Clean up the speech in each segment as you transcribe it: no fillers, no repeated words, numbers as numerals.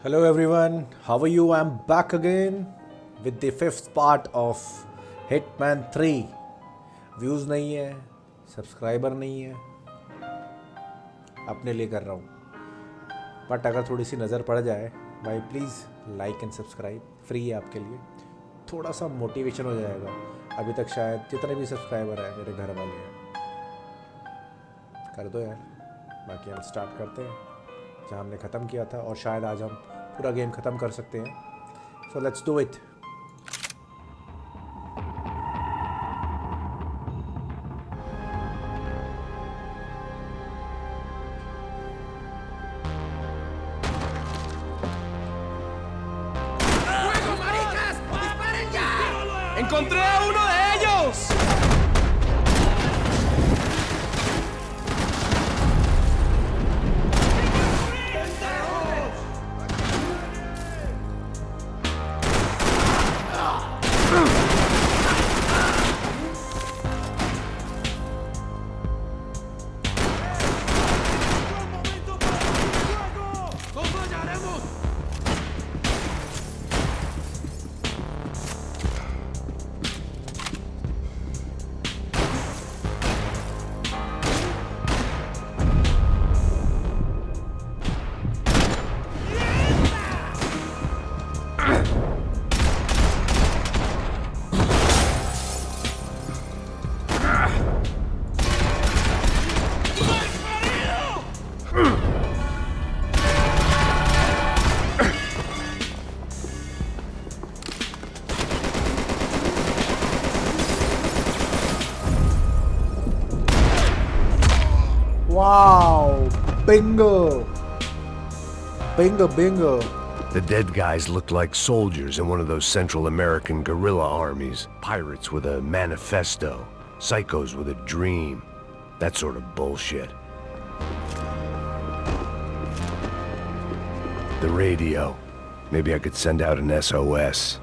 Hello everyone, how are you? I'm back again with the fifth part of Hitman 3. Views नहीं है, subscriber नहीं है, अपने लिए कर रहा हूँ. बट अगर थोड़ी सी नज़र पड़ जाए भाई please like and subscribe, free है आपके लिए. थोड़ा सा मोटिवेशन हो जाएगा. अभी तक शायद जितने भी सब्सक्राइबर हैं मेरे घर वाले हैं, कर दो यार. बाकी हम स्टार्ट करते हैं जहाँ हमने ख़त्म किया था और शायद आज हम पूरा गेम ख़त्म कर सकते हैं. So let's do it. ¡Encontré a uno de ellos! Wow! Bingo! Bingo, bingo! The dead guys looked like soldiers in one of those Central American guerrilla armies. Pirates with a manifesto. Psychos with a dream. That sort of bullshit. The radio. Maybe I could send out an SOS.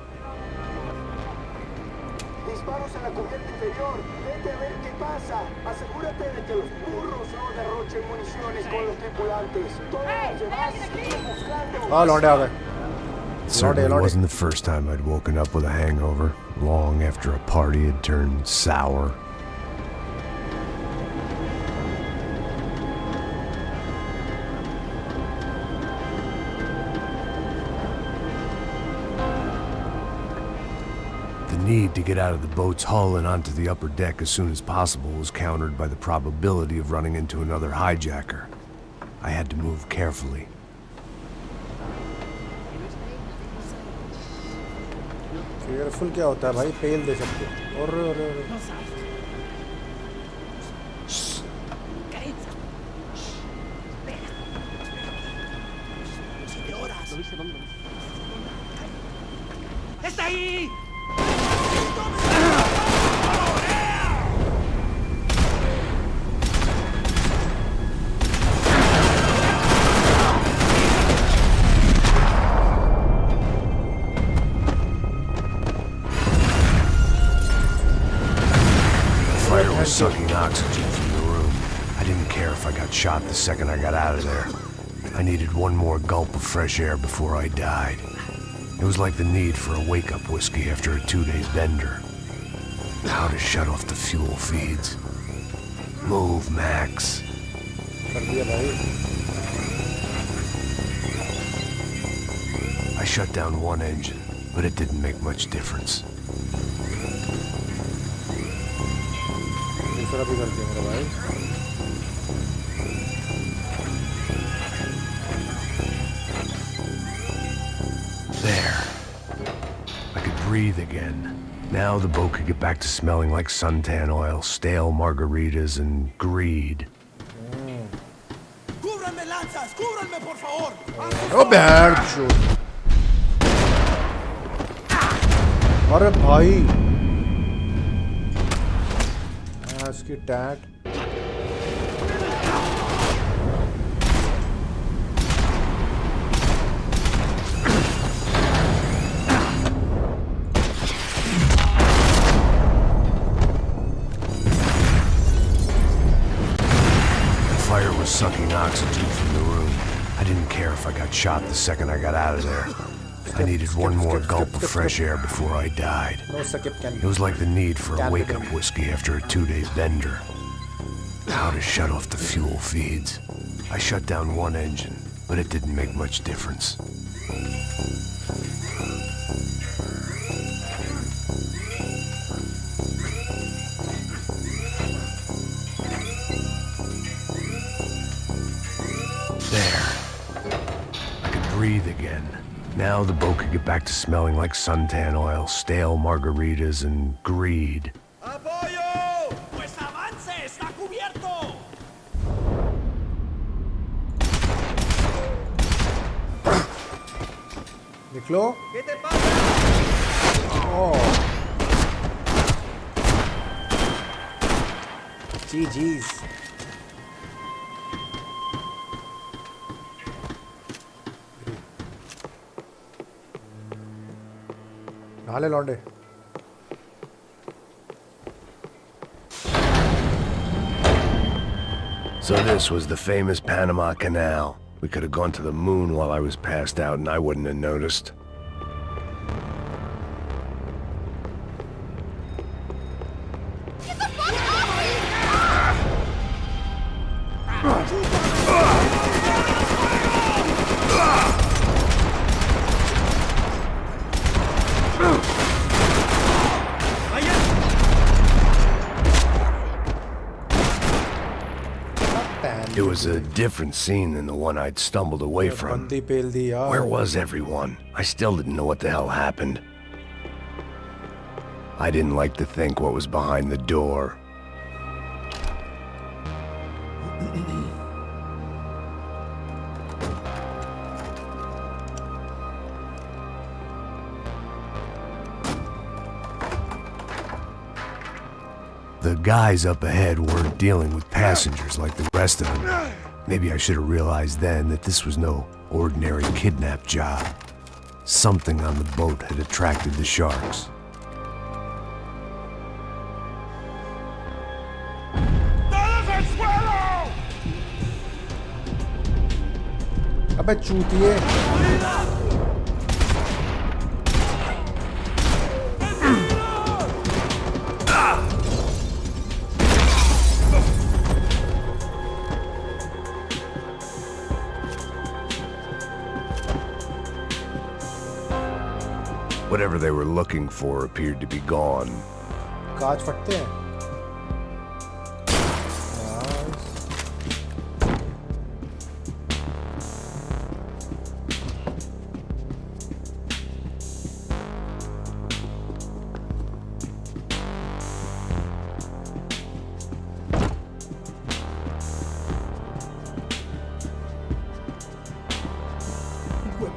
Disparos en la cubierta inferior. Vete a ver qué pasa. Asegúrate de que los burros no derrochen municiones con los tripulantes. Todos los demás siguen buscando. Oh, लौंडे आ गए. Certainly Lordy. wasn't the first time I'd woken up with a hangover, long after a party had turned sour. The need to get out of the boat's hull and onto the upper deck as soon as possible was countered by the probability of running into another hijacker. I had to move carefully. Careful क्या होता है भाई? Fail दे सकते हो. और ¡Está ahí! The fire was sucking oxygen from the room. I didn't care if I got shot the second I got out of there. I needed one more gulp of fresh air before I died. It was like the need for a wake-up whiskey after a 2-day bender. How to shut off the fuel feeds. Move, Max. कर दिया भाई. I shut down one engine, but it didn't make much difference. दूसरा भी कर दिया मेरा भाई. There. I could breathe again. Now the boat could get back to smelling like suntan oil, stale margaritas, and greed. ¡Cúbranme, lanzas! ¡Cúbranme, por favor! Roberto! अरे भाई इसकी TET. Fire was sucking oxygen from the room. I didn't care if I got shot the second I got out of there. I needed one more gulp of fresh air before I died. No skip can. It was like the need for a wake-up whiskey after a 2-day bender. How to shut off the fuel feeds. I shut down one engine, but it didn't make much difference. There. I could breathe again. Now the boat could get back to smelling like suntan oil, stale margaritas, and greed. ¡Apoyo! ¡Pues avance! ¡Está cubierto! निकलो. ¿Qué te pasa? Oh. GG's. नाले लौंडे. So this was the famous Panama Canal. We could have gone to the moon while I was passed out and I wouldn't have noticed. It was a different scene than the one I'd stumbled away from. बंदी पेल दी यार. Where was everyone? I still didn't know what the hell happened. I didn't like to think what was behind the door. The guys up ahead weren't dealing with passengers like the rest of them. Maybe I should have realized then that this was no ordinary kidnap job. Something on the boat had attracted the sharks. ¡Todos al suelo! अबे चूतिए. Whatever they were looking for appeared to be gone. कांच फटते हैं.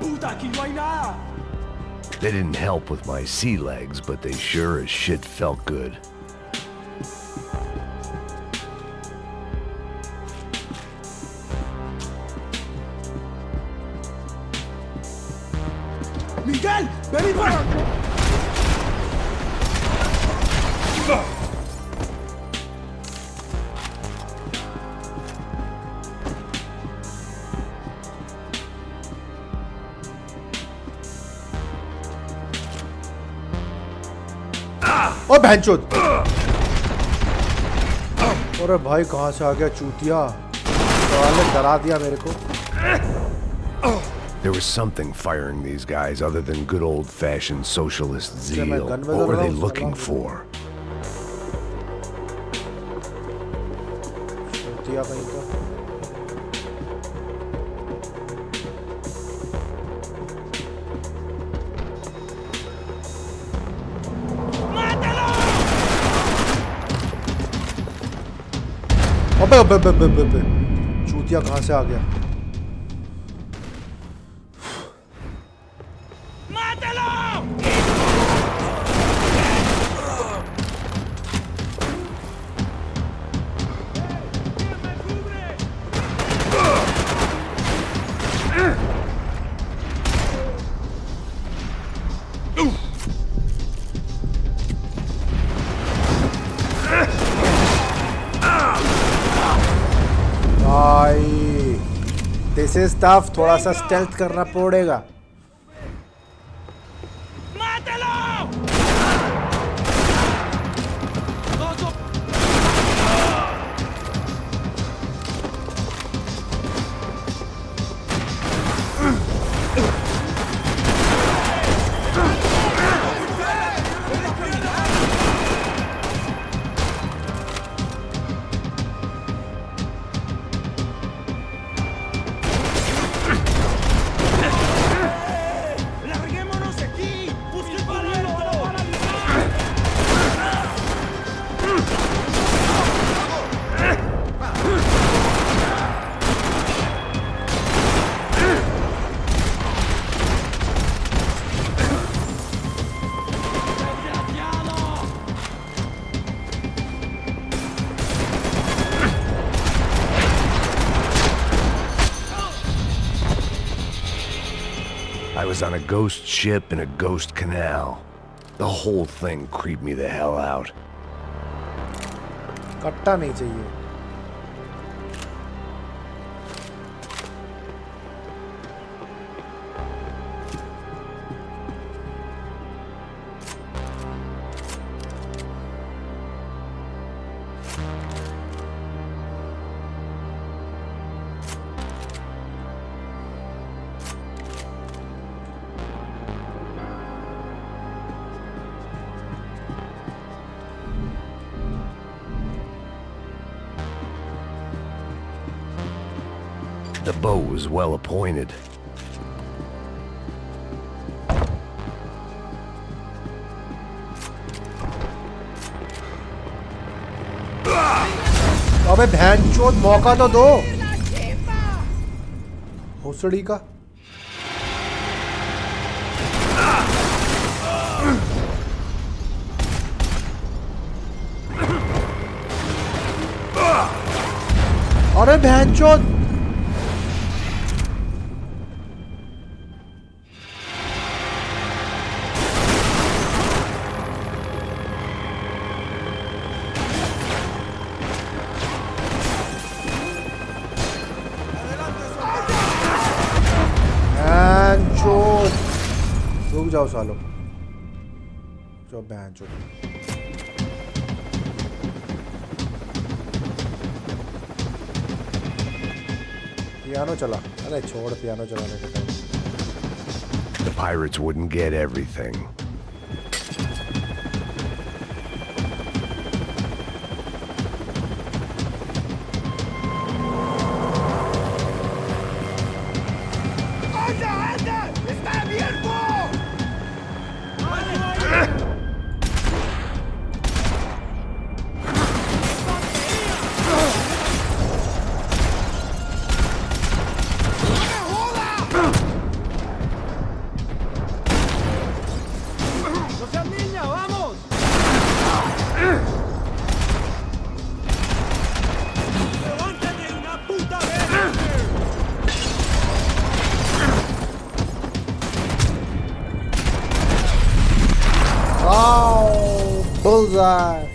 ¡Puta, aquí no hay nada! They didn't help with my sea legs, but they sure as shit felt good. ¡Miguel! ¡Ven y para! ओ बहनचोद. अरे भाई कहाँ से आ गया चूतिया. साले डरा दिया मेरे को. There was something firing these guys other than good old-fashioned socialist zeal. What were they looking for? चूतिया कहीं का. अबे अबे अबे अबे अबे. चूतिया कहाँ से आ गया. भाई दिस इज टफ, थोड़ा सा स्टेल्थ करना पड़ेगा। ¡Larguémonos de aquí! ¡Busquen cubierto! I was on a ghost ship in a ghost canal. The whole thing creeped me the hell out. कट्टा नहीं चाहिए। The boat was well appointed. अबे भैंचोद मौका तो दो भोसड़ी का। अरे भैंचोद रुक जाओ सालो, जो भैंचोद। पियानो चला, अरे छोड़ पियानो चलाने के time. The pirates wouldn't get everything. Bullseye.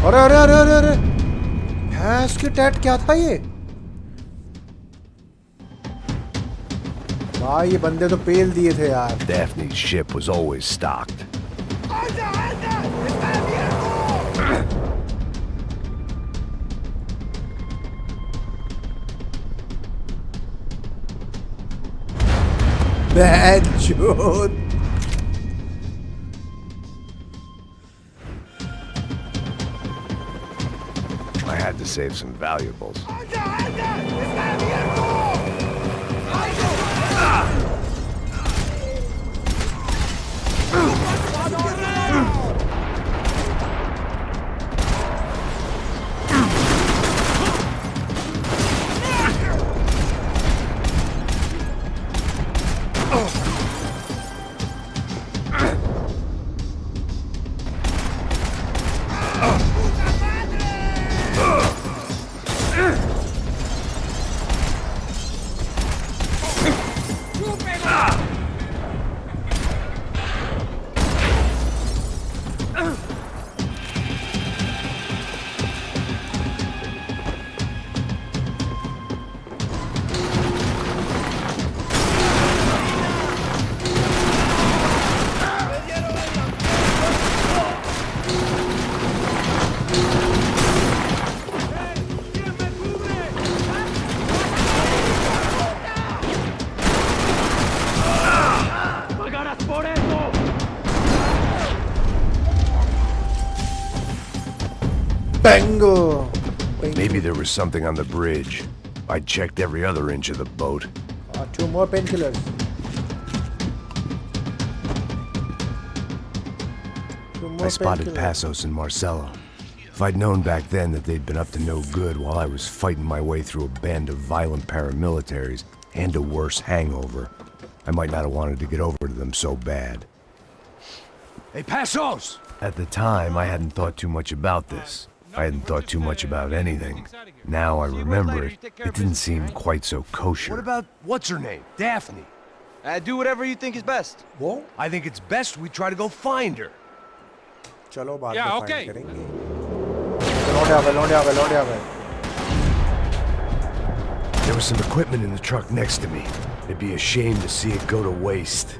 अरे अरे अरे अरे अरे भैंस की टैट क्या था ये भाई, ये बंदे तो पेल दिए थे यार। Daphne's ship was always stocked. बहनचोद। I had to save some valuables. Bango. Maybe there was something on the bridge. I checked every other inch of the boat. 2 more painkillers. I spotted Passos and Marcelo. If I'd known back then that they'd been up to no good while I was fighting my way through a band of violent paramilitaries and a worse hangover, I might not have wanted to get over to them so bad. Hey, Passos! At the time, I hadn't thought too much about this. I hadn't thought too much about anything. Now I remember it, it didn't seem quite so kosher. What about, what's her name? Daphne. Do whatever you think is best. वो I think it's best we try to go find her. चलो बाद Yeah, में okay. Find करेंगे. लौंडे आ गए. There was some equipment in the truck next to me. It'd be a shame to see it go to waste.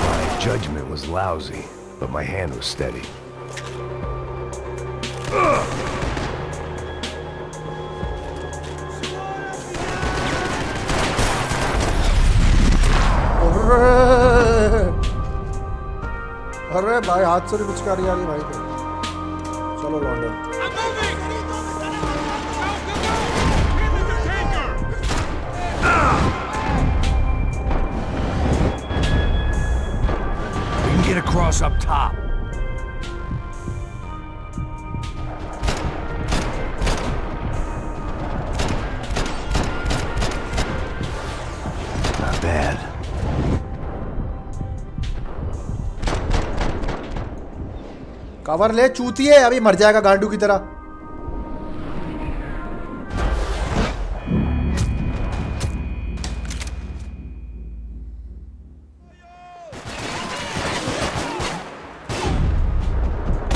My judgment was lousy, but my hand was steady. अरे भाई हाथ से भी कुछ कर रही भाई को. चलो लौंडे. We can get across up top. Not bad. Cover ले चूतिए, अभी मर जाएगा गांडू की तरह.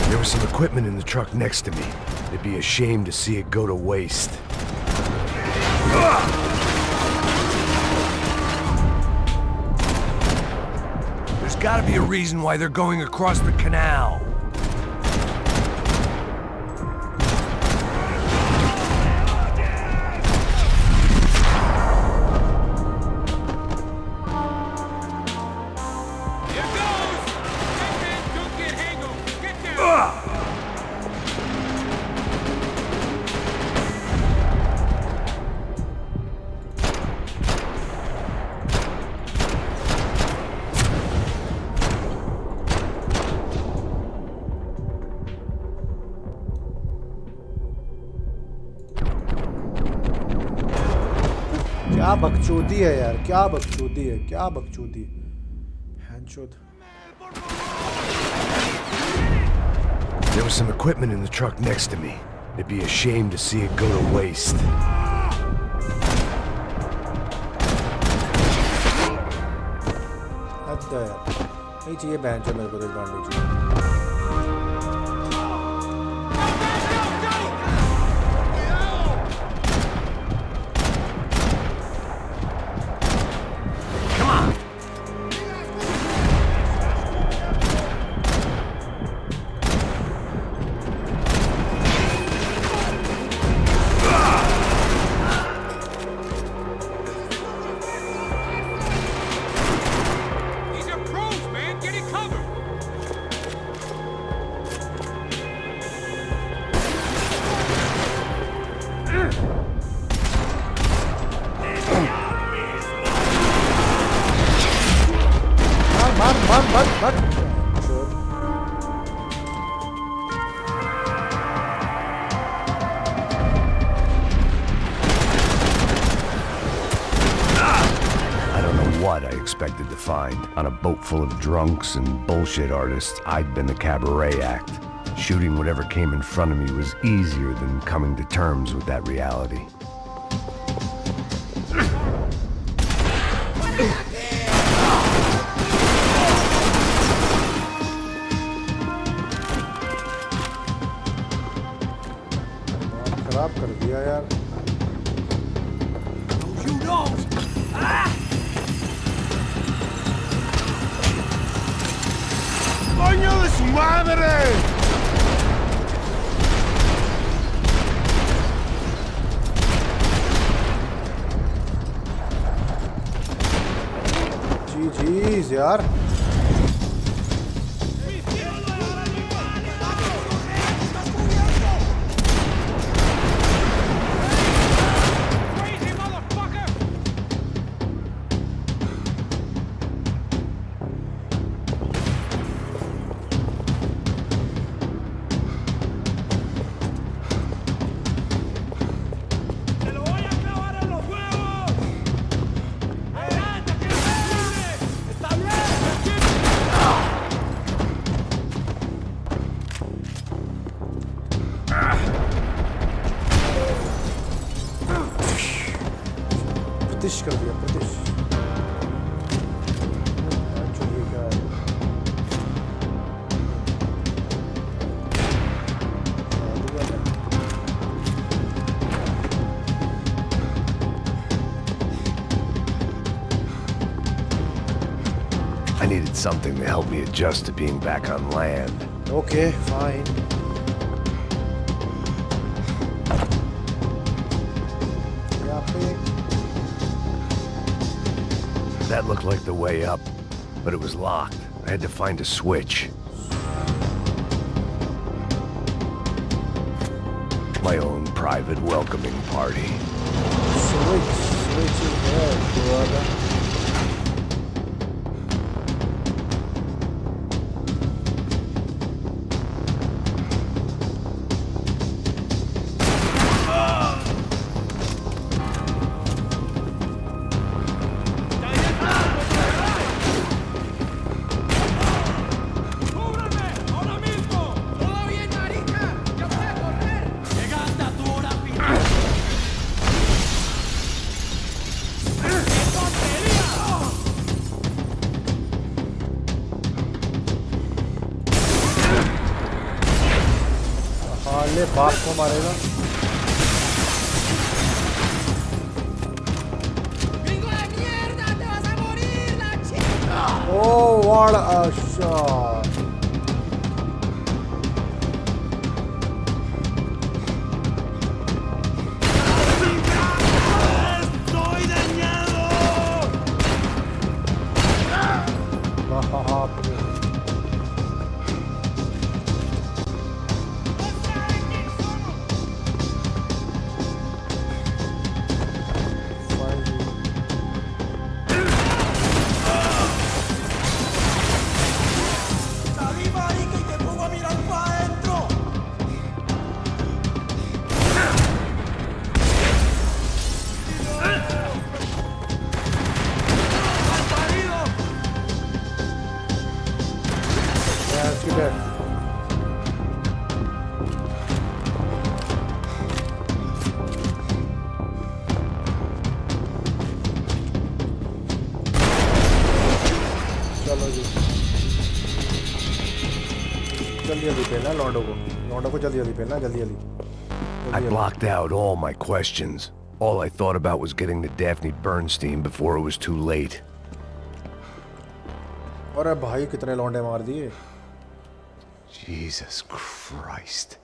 There was some equipment in the truck next to me. It'd be a shame to see it go to waste. There's gotta be a reason why they're going across the canal. क्या बकचोदी है यार, क्या बकचोदी है, क्या बकचोदी. हैंचोद. There was some equipment in the truck next to me. It'd be a shame to see it go to waste. हद है यार, नहीं चाहिए बैंच मेरे को तो गांडू चाहिए. What I expected to find. On a boat full of drunks and bullshit artists, I'd been the cabaret act. Shooting whatever came in front of me was easier than coming to terms with that reality. खराब कर दिया यार. You know! ¡Coño de su madre! जीज यार. I needed something to help me adjust to being back on land. Okay, fine. यहाँ पे That looked like the way up, but it was locked. I had to find a switch. My own private welcoming party. switch is there, brother. ¡Cúbreme! ¡Ahora mismo! ¡Todo bien, marica! ¡Ya puede correr! ¡Llegada tu hora final! ¡Qué tontería! हाले बाप को मारेगा ¡Bingo de mierda! ¡Te vas a morir, la chica! Oh, what a shot. ¡Estoy dañado! बाप रे ¡Salí, marica, y te pongo a mirar para adentro! ¡Malparido! Yeah, it's good. चलो जी जल्दी जल्दी पहना लौंडो को जल्दी जल्दी पहना जल्दी जल्दी I blocked out all my questions. All I thought about was getting to Daphne Bernstein before it was too late. अरे भाई कितने लौंडे मार दिए Jesus Christ.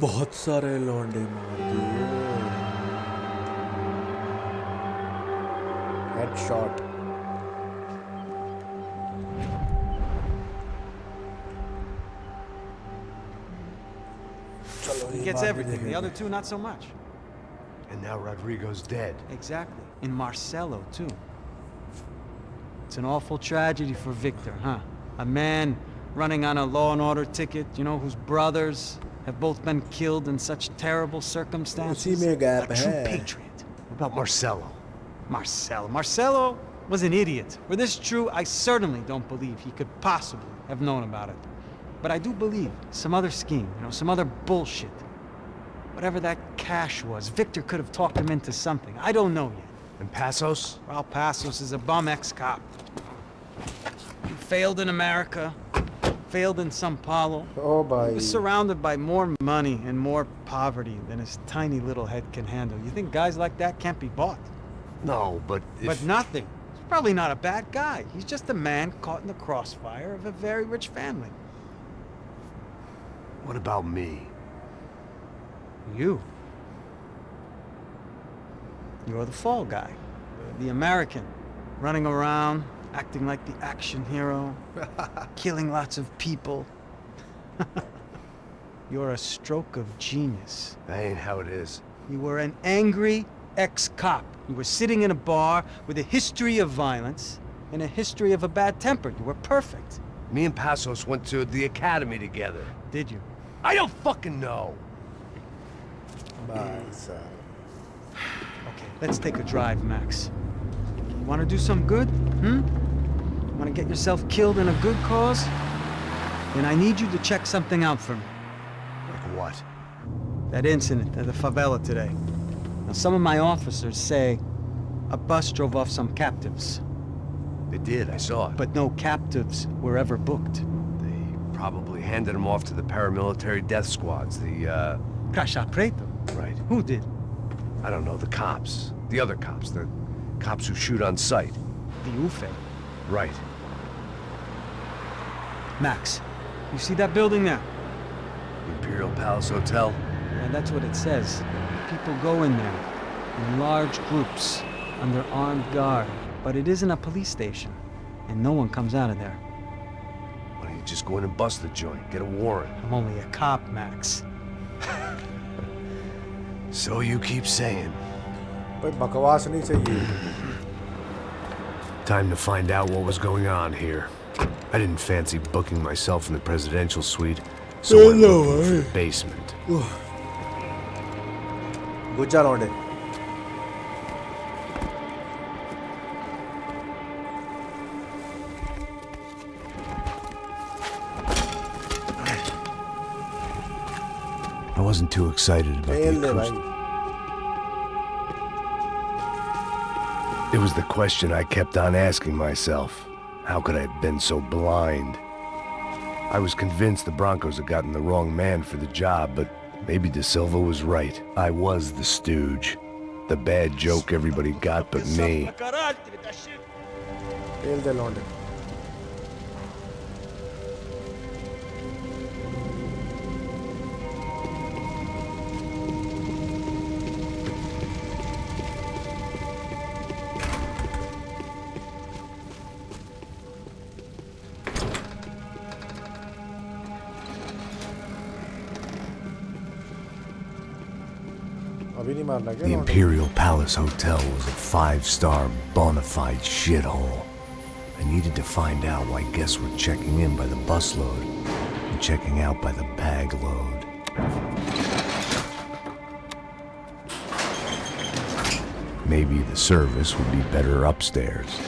बहुत सारे लौंडे मार दिए headshot He gets everything. The other two, not so much. And now Rodrigo's dead. Exactly. And Marcelo, too. It's an awful tragedy for Victor, huh? A man running on a law and order ticket, you know, whose brothers have both been killed in such terrible circumstances. उसी में gap A true है patriot. What about Marcelo? Marcelo was an idiot. Were this true, I certainly don't believe he could possibly have known about it. But I do believe some other scheme, you know, some other bullshit. Whatever that cash was, Victor could have talked him into something. I don't know yet. And Passos? Raul Passos is a bum ex-cop. He failed in America, failed in São Paulo. Oh He भाई was surrounded by more money and more poverty than his tiny little head can handle. You think guys like that can't be bought? No, but But nothing. He's probably not a bad guy. He's just a man caught in the crossfire of a very rich family. What about me? You. You're the fall guy. The American. Running around, acting like the action hero. Killing lots of people. You're a stroke of genius. That ain't how it is. You were an angry ex-cop. You were sitting in a bar with a history of violence and a history of a bad temper. You were perfect. Me and Passos went to the academy together. Did you? I don't fucking know. भाई साहब Okay, let's take a drive, Max. You want to do some good? Want to get yourself killed in a good cause? Then I need you to check something out for me. Like what? That incident at the favela today. Now, some of my officers say a bus drove off some captives, They did, I saw it. but no captives were ever booked. They probably handed them off to the paramilitary death squads, the, Crasha Preto. Right. Who did? I don't know, the cops. The other cops. The cops who shoot on sight. The UFE. Right. Max, you see that building there? Imperial Palace Hotel? Yeah, that's what it says. People go in there in large groups under armed guard. But it isn't a police station, and no one comes out of there. Why don't you just go in and bust the joint? Get a warrant. I'm only a cop, Max. So you keep saying. भाई बकवास नहीं चाहिए. Time to find out what was going on here. I didn't fancy booking myself in the presidential suite, so I went looking for the basement. गुज्जा लौंडे. I wasn't too excited about the खेल दे acoustic. भाई. It was the question I kept on asking myself. How could I have been so blind? I was convinced the Broncos had gotten the wrong man for the job, but maybe De Silva was right. I was the stooge. The bad joke everybody got but me. खेल दे लौंडे. अभी नहीं मारना क्या The लौंडे? Imperial Palace Hotel was a 5-star bona fide shithole. I needed to find out why guests were checking in by the busload and checking out by the bag load. Maybe the service would be better upstairs.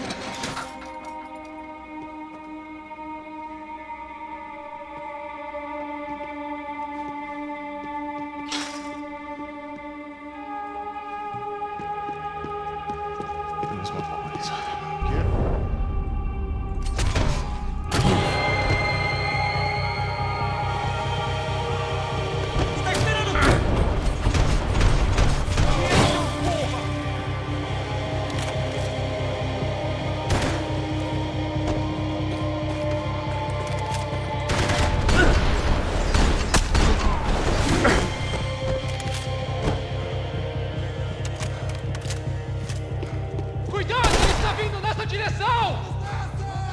Cuidado, ele está vindo nessa direção!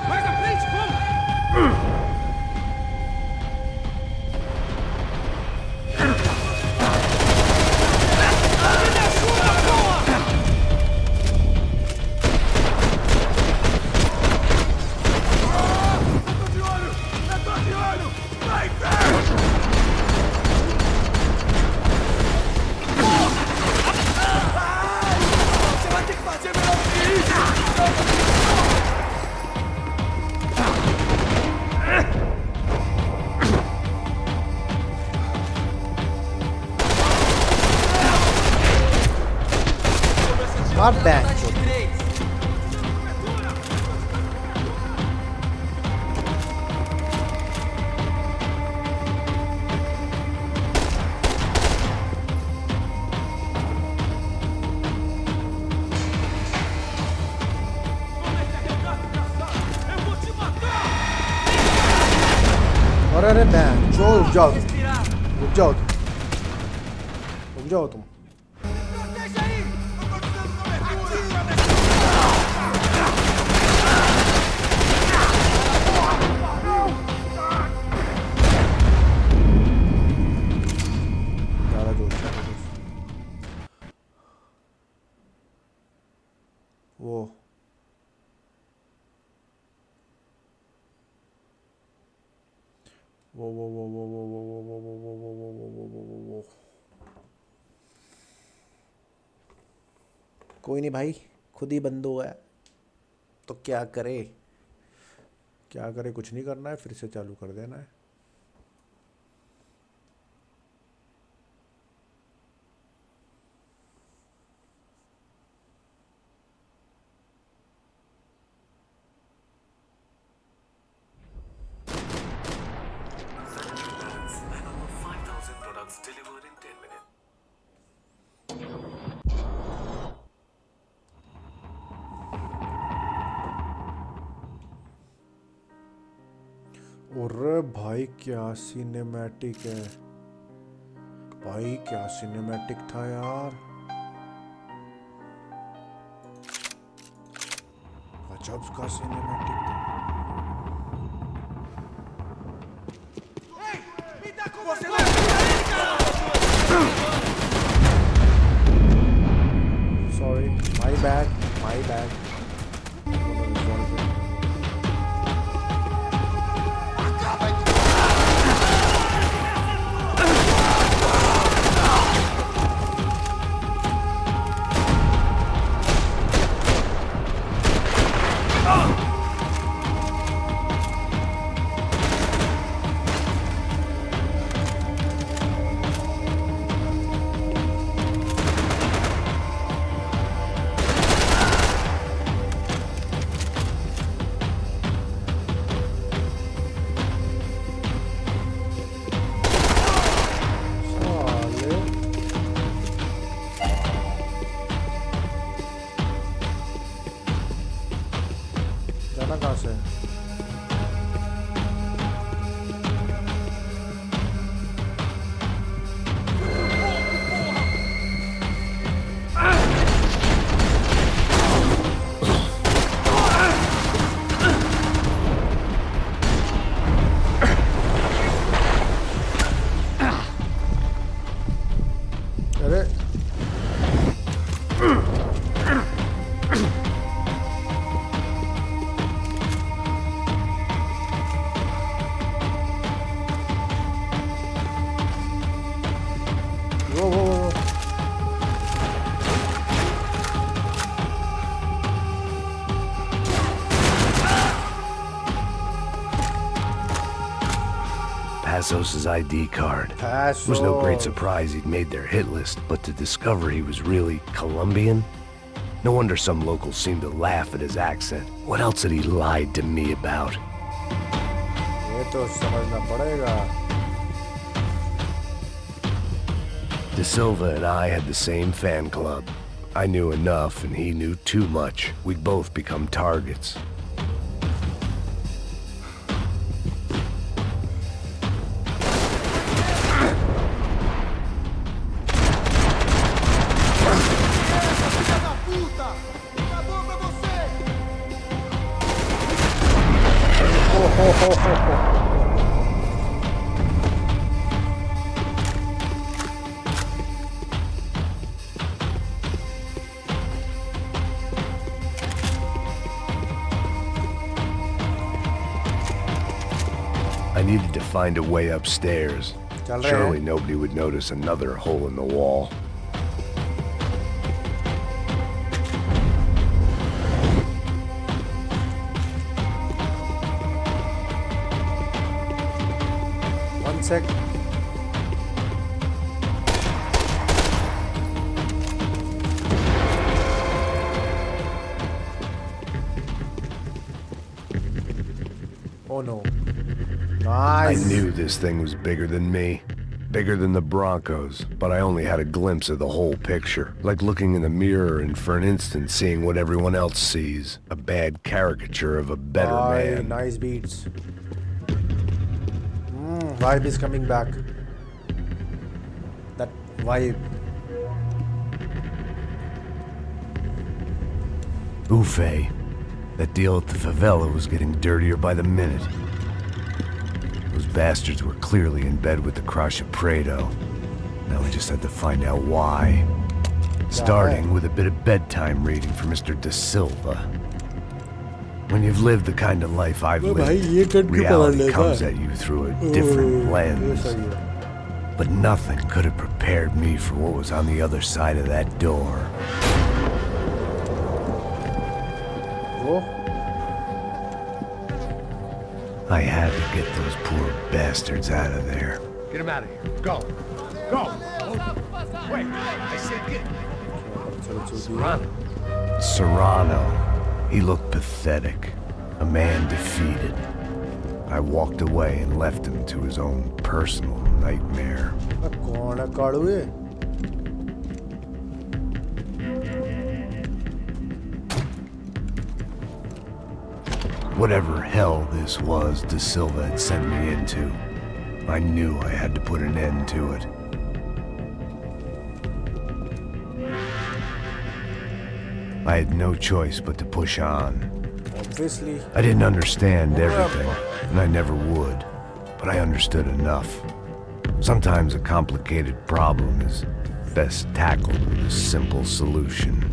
Mais à frente, vamos! Me ajuda, porra! Eu tô de olho! Eu tô de olho! Vai, velho! Você vai ter que fazer melhor que isso! मार back. अरे ban जो रुक जाओ तुम. रुक जाओ तुम. रुक जाओ तुम. Proteja aí! Eu tô te dando cobertura! ज़्यादा जोर से. वो वो कोई नहीं भाई, खुद ही बंद हुआ है तो क्या करे. कुछ नहीं करना है, फिर से चालू कर देना है. $5,000 products delivered in 10 minutes. अरे भाई क्या सिनेमैटिक है भाई, क्या सिनेमैटिक था यार, गजब का सिनेमैटिक था। Sorry, my bad, my bad. जाना कहाँ से? अरे वो Passos' ID card. It was no great Passos. surprise he'd made their hit list, but to discover he was really Colombian? No wonder some locals seemed to laugh at his accent. What else had he lied to me about? ये तो समझना पड़ेगा। De Silva and I had the same fan club. I knew enough and he knew too much. We'd both become targets. I needed to find a way upstairs. चल रहे Surely हैं। nobody would notice another hole in the wall. One sec. Oh no. I Nice. knew this thing was bigger than me. Bigger than the Broncos, but I only had a glimpse of the whole picture. Like looking in the mirror and for an instant seeing what everyone else sees. A bad caricature of a better Bye, man. nice beats. Vibe is coming back. That vibe. Buffet. That deal at the favela was getting dirtier by the minute. Those bastards were clearly in bed with the Crush of Prado. Now we just had to find out why. Starting with a bit of bedtime reading for Mr. De Silva. When you've lived the kind of life I've lived, reality comes at you through a different lens. But nothing could have prepared me for what was on the other side of that door. वो I had to get those poor bastards out of there. Get him out of here. Go. Go. Wait. I said get. Serrano. He looked pathetic. A man defeated. I walked away and left him to his own personal nightmare. कौन है काड़ू ये? Whatever hell this was De Silva had sent me into, I knew I had to put an end to it. I had no choice but to push on. Obviously. I didn't understand everything, and I never would, but I understood enough. Sometimes a complicated problem is best tackled with a simple solution.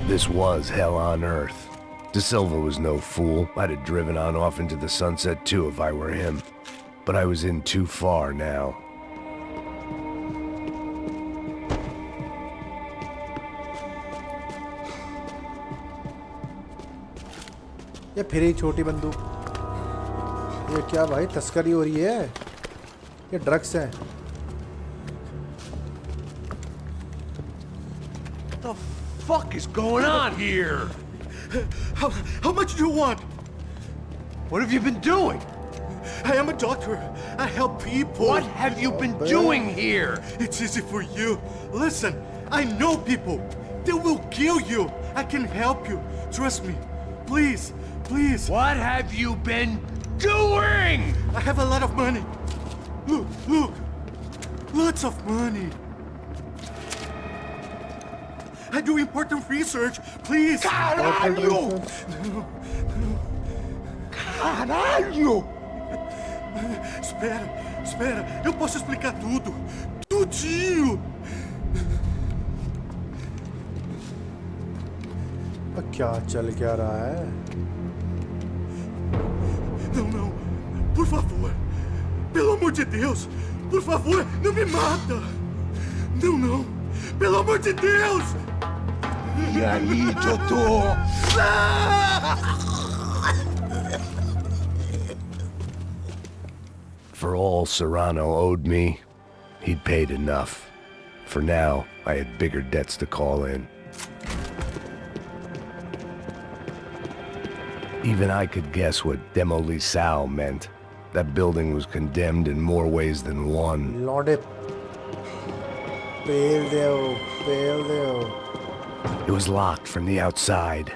This was hell on earth. De Silva was no fool. I'd have driven on off into the sunset too if I were him. But I was in too far now. ये फिर एक छोटी बंदूक। ये क्या भाई तस्करी हो रही है? ये ड्रग्स है। The fuck is going on here? How much do you want? What have you been doing? I am a doctor. I help people. What have you been doing here? It's easy for you. Listen, I know people. They will kill you. I can help you. Trust me. Please, please. What have you been doing? I have a lot of money. Look, look. Lots of money. I do important research. Please. Caralho! Caralho! Espera, espera. Eu posso explicar tudo. Tudinho. क्या चल क्या रहा है? Não, não. Por favor. Pelo amor de Deus. Por favor, não me mata. Não, não. Pelo amor de Deus. E aí, doutor? For all Serrano owed me, he'd paid enough. For now, I had bigger debts to call in. Even I could guess what Demolisal meant. That building was condemned in more ways than one. लौंडे पेल दो। It was locked from the outside.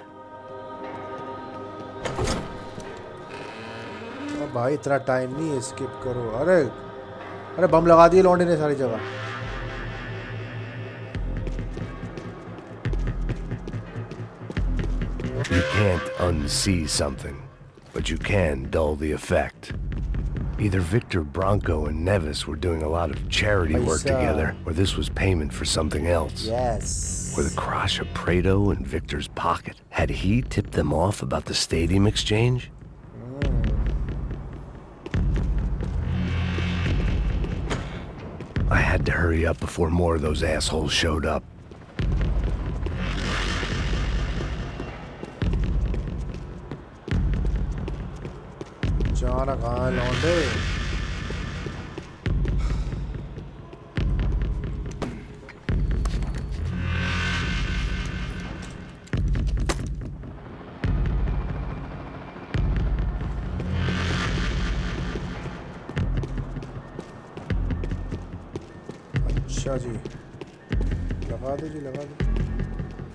अब भाई इतना time नहीं, skip करो। अरे बम लगा दिए लौंडे ने सारी जगह। You can't unsee something, but you can dull the effect. Either Victor Branco and Nevis were doing a lot of charity work together, or this was payment for something else. Yes. Were the Crash of Prado in Victor's pocket? Had he tipped them off about the stadium exchange? I had to hurry up before more of those assholes showed up. जाना कहाँ है लौंडे? अच्छा जी, लगा दो जी, लगा दो।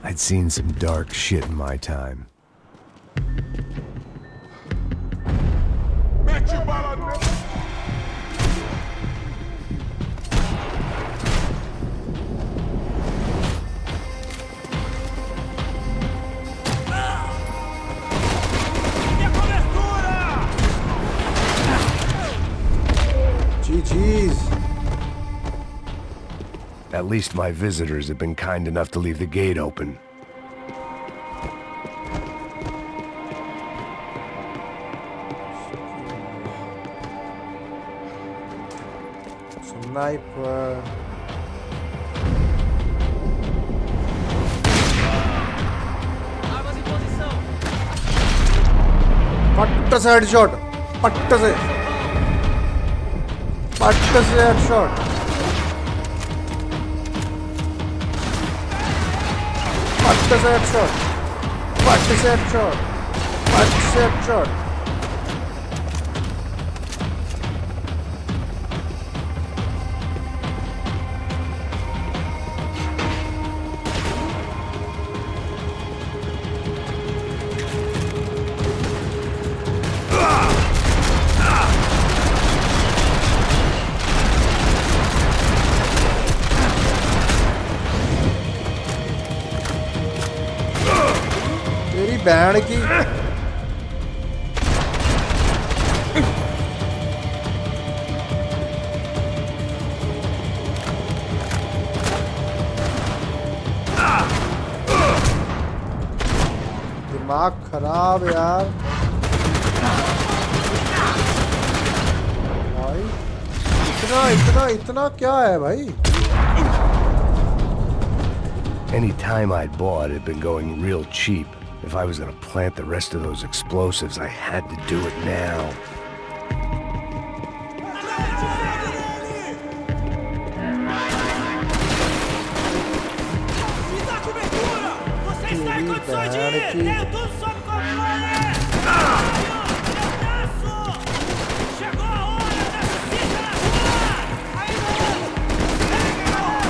I'd seen some dark shit in my time. Mete bala nele! GG's. At least my visitors have been kind enough to leave the gate open. Sniper. Armas em posição. पट्ट से हेडशॉट, पट्ट से हेडशॉट। पट्ट से headshot, पट्ट से headshot, पट्ट से हेडशॉट। तेरी बहन की दिमाग खराब यार भाई। इतना इतना इतना क्या है भाई? Any time I'd bought had been going real cheap. If I was gonna plant the rest of those explosives, I had to do it now. Me dá cobertura! Você está em condições de ir! Tenho tudo sob controle! Pedaço! Chegou a hora da justiça na rua! Aí não consigo matar!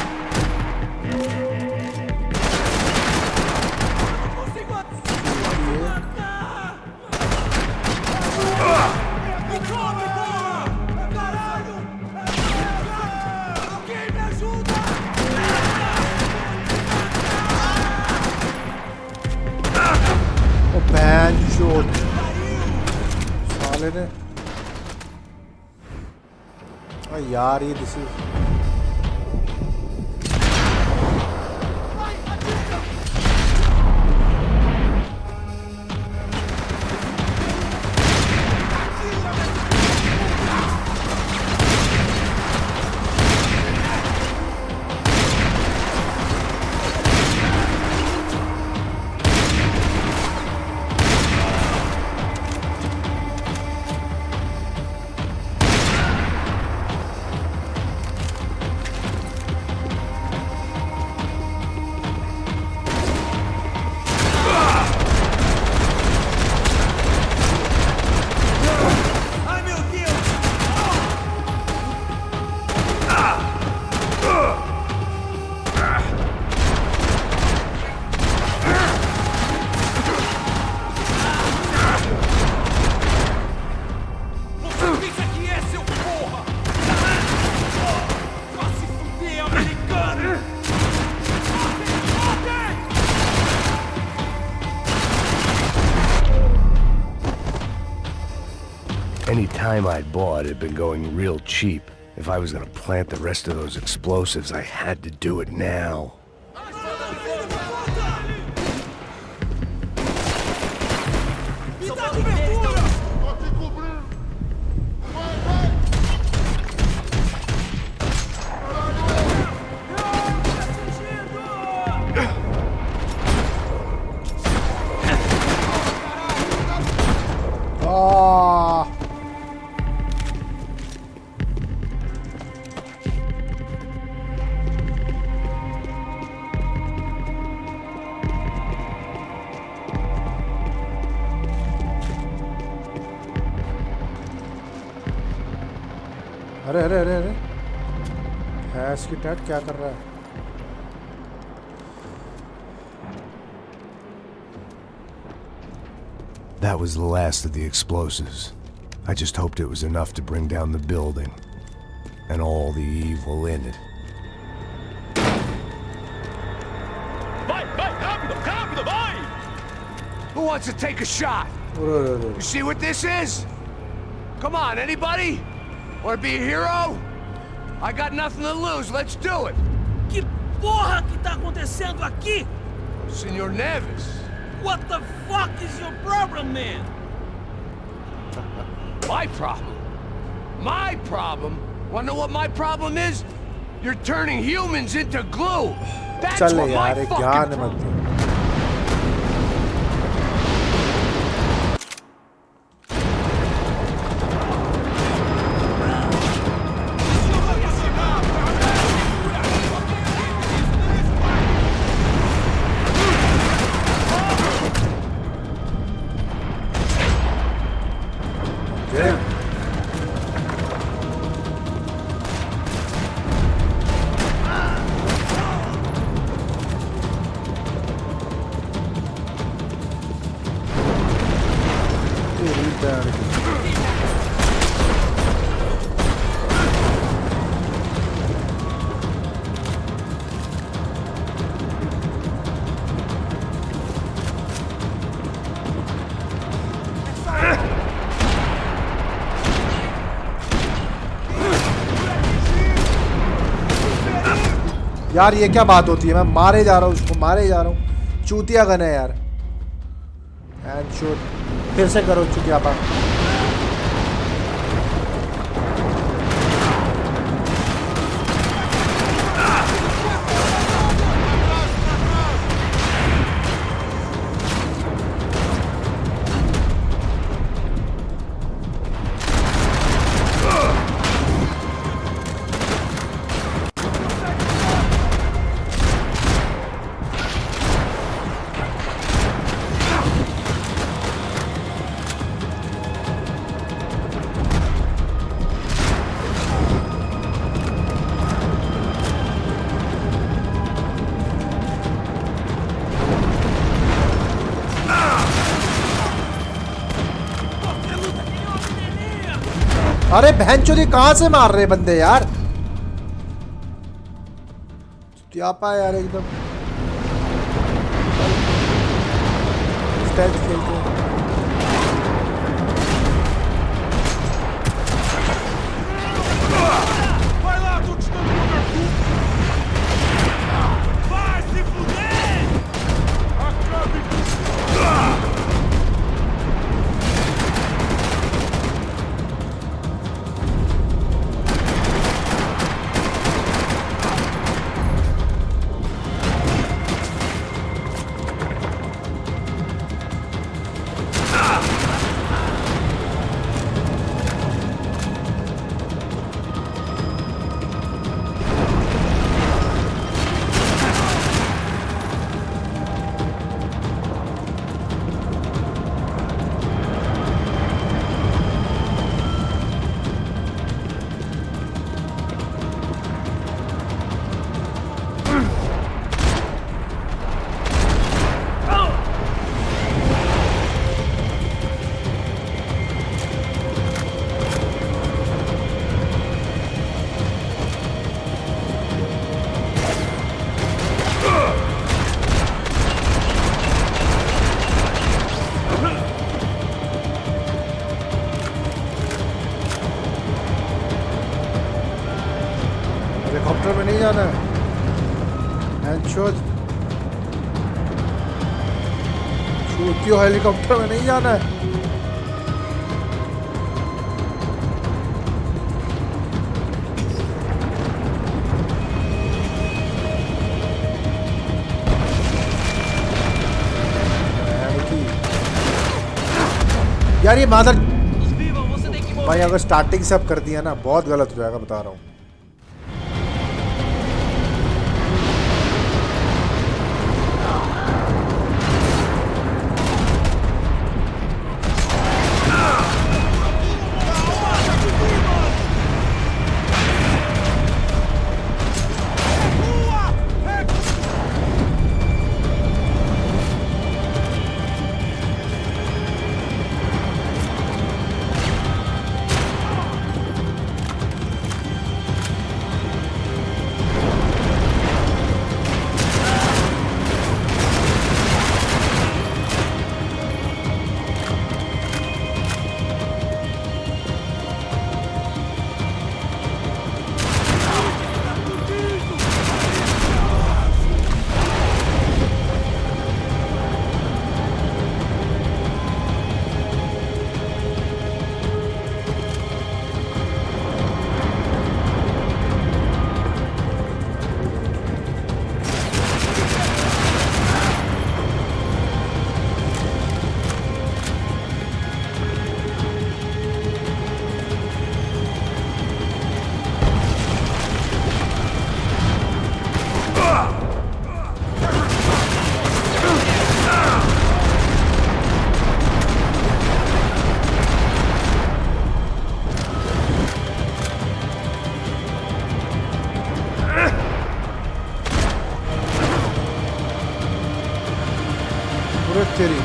Me come, porra! Caralho! Alguém me ajuda! ओ बहन चोद साले ने। यार ये this is Ai, meu Deus! Você pensa que é, seu porra? Vá se fuder, americano! Any time I'd bought had been going real cheap. If I was gonna plant the rest of those explosives, I had to do it now. Me dá cobertura! Tô te cobrindo! Vai, vai! Ah! अरे अरे अरे अरे है इसकी TET क्या कर रहा है? That was the last of the explosives. I just hoped it was enough to bring down the building and all the evil in it. Vai, rápido, rápido, vai! Who wants to take a shot? You see what this is? Come on, anybody? Want to be a hero? I got nothing to lose. Let's do it. Que porra que tá acontecendo aqui? Senor Neves. What the fuck is your problem, man? My problem? My problem? Wanna know what my problem is? You're turning humans into glue. That's चल what my यार fucking ज्ञान मत problem. दे। यार ये क्या बात होती है? मैं मारे जा रहा हूँ, उसको मारे जा रहा हूँ। चूतिया गन है यार। एंड शूट फिर से करो चूतिया पा। अरे बहनचोदी कहाँ से मार रहे बंदे यार? चुतियापा यार एकदम। स्टेल्थ खेलते हैं। Vai lá, tô te dando uma ajuda! Vai se fuder! Acabe com isso! Helicopter में नहीं जाना है। चूतियो हेलीकॉप्टर में नहीं जाना है। यार ये मादर भाई अगर स्टार्टिंग से अब कर दिया ना बहुत गलत हो जाएगा, बता रहा हूँ। तेरी।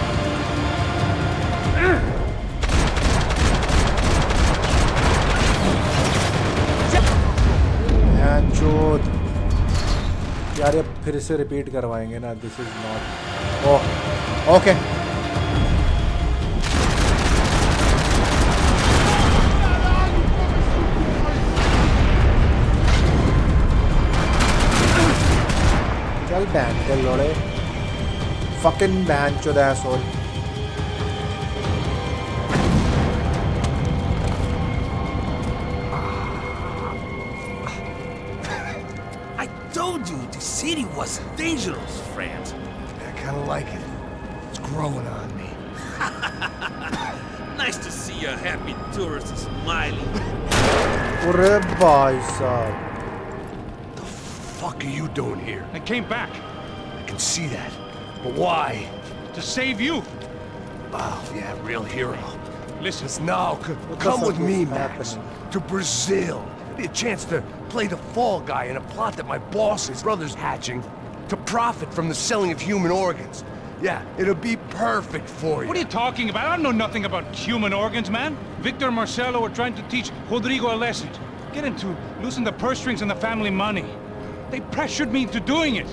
चोद यार, ये फिर से रिपीट करवाएंगे ना। This is not okay. चल बैन के लोड़े, फकिंग बैन चोद asshole. The city was dangerous, friend. I kind of like it. It's growing on me. Nice to see a happy tourist smiling. अरे भाई साहब, The fuck are you doing here? I came back I can see that. But why? to save you. Oh, yeah, real hero. Listen, Now, the come with fuck me, is Max. happening? To Brazil. Be a chance to play the fall guy in a plot that my boss's brother's hatching to profit from the selling of human organs. Yeah, it'll be perfect for you. what are you talking about? I know nothing about human organs, man. Victor and Marcelo are trying to teach Rodrigo a lesson. Get him to loosen the purse strings and the family money. They pressured me into doing it.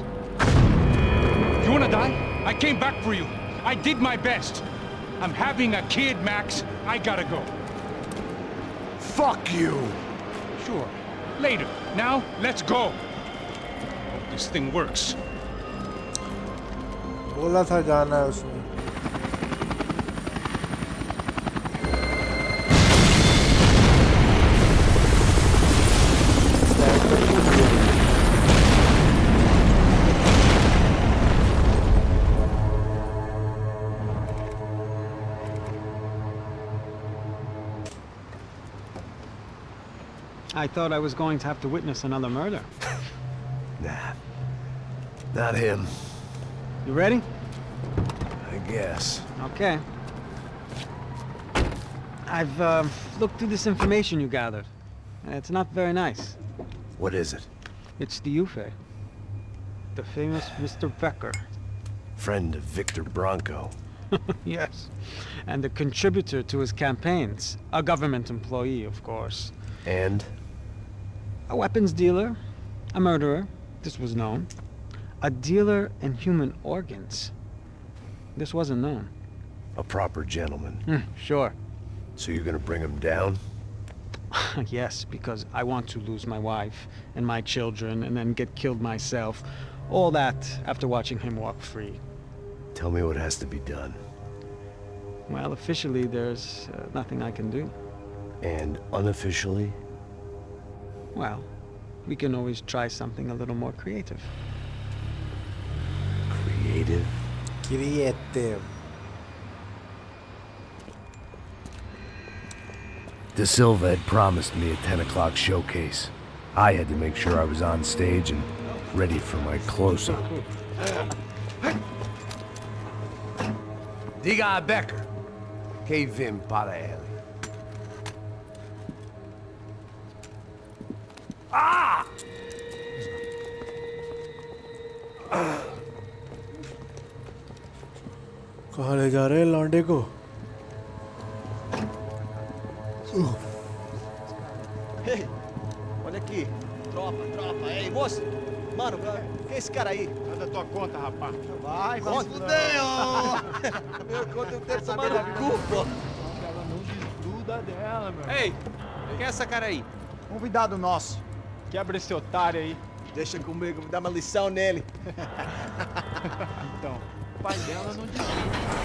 You wanna die? I came back for you. I did my best. I'm having a kid, Max. I gotta go. Fuck you. Sure. Later. Now, let's go. Hope this thing works. बोला था जाना है उसमें। I thought I was going to have to witness another murder. Nah. Not him, You ready? I guess. Okay. I've looked through this information you gathered. It's not very nice. What is it? It's the Ufe. The famous Mr. Becker. Friend of Victor Branco. Yes. And a contributor to his campaigns. A government employee, of course. And? A weapons dealer. A murderer. This was known. A dealer in human organs. This wasn't known. A proper gentleman. Sure. So you're gonna bring him down? Yes, because I want to lose my wife and my children and then get killed myself. All that after watching him walk free. Tell me what has to be done. Well, officially, there's nothing I can do. And unofficially? Well, we can always try something a little more creative. Creative? Creative. De Silva had promised me a 10 o'clock showcase. I had to make sure I was on stage and ready for my close-up. Diga a Becker. Que vim para ele. Ah! कहाँ ले जा रहे हैं लौंडे को? Ei, olha aqui. Tropa. Ei, moço. Mano, quem é esse cara aí? É da tua conta, rapaz. Vai fudeu! Meu conta eu quero saber da culpa. Ela não desgruda dela, meu. Ei, quem é essa cara aí? Convidado nosso. Quebra esse otário aí. Deixa comigo, vou dar uma lição nele. Então, o pai dela não desgruda.